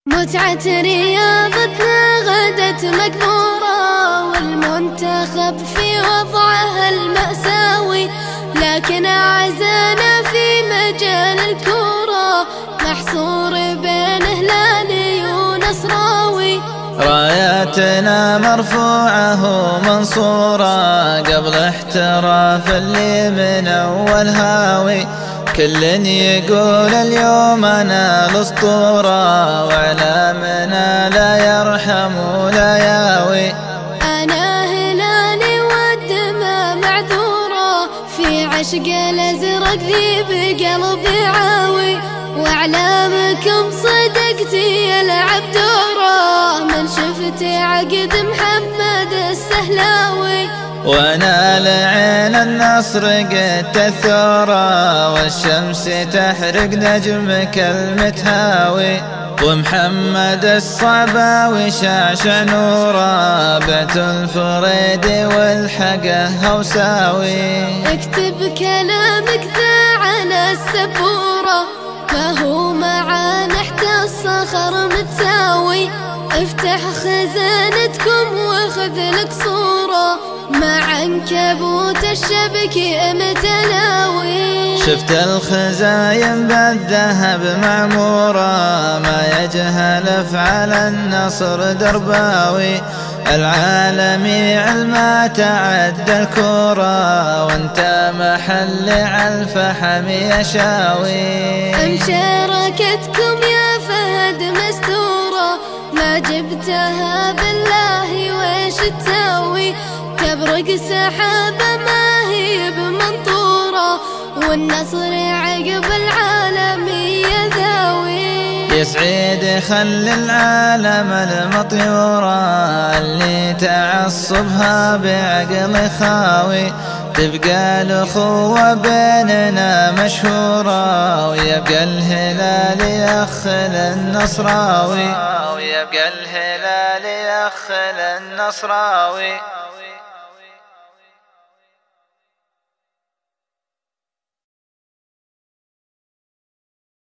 متعة رياضتنا غدت مقبورة، والمنتخب في وضعه المأساوي، لكن أعزانا في مجال الكورة محصور بين هلالي ونصراوي. راياتنا مرفوعة ومنصورة قبل احتراف اللي من أول هاوي، كل يقول اليوم أنا الأسطورة، وإعلامنا لا يرحم ولا ياوي. أنا هلالي والدمى معذورة، في عشق الأزرق ذي بقلبي عاوي، وإعلامكم صدقتي يلعب دوره، من شفت عقد محمد السهلاوي. وانا لعين النصر قد الثورة، والشمس تحرق نجمك المتهاوي، ومحمد الصعباوي شعشع نوره، بعت الفريد والحقه هوساوي. اكتب كلامك ذا على السبورة، ما هو معانا احتى الصخر متساوي، افتح خزانتكم واخذ لك صورة، مع عنكبوت الشبك متلاوي. شفت الخزاين بالذهب معمورة، ما يجهل افعال النصر درباوي، العالمي علما تعد الكورة، وانت محل على الفحم يشاوي. مشاركتكم يا فهد مستورة، ما جبتها بالله ويش تساوي، تبرق سحابة ما هي بمنطورة، والنصر عقب العالمية ذاوي. يسعد خل العالم المطيورة، اللي تعصبها بعقل خاوي، تبقى الأخوة بيننا مشهورة، ويبقى الهلال يخل النصراوي، ويبقى الهلال يخل النصراوي.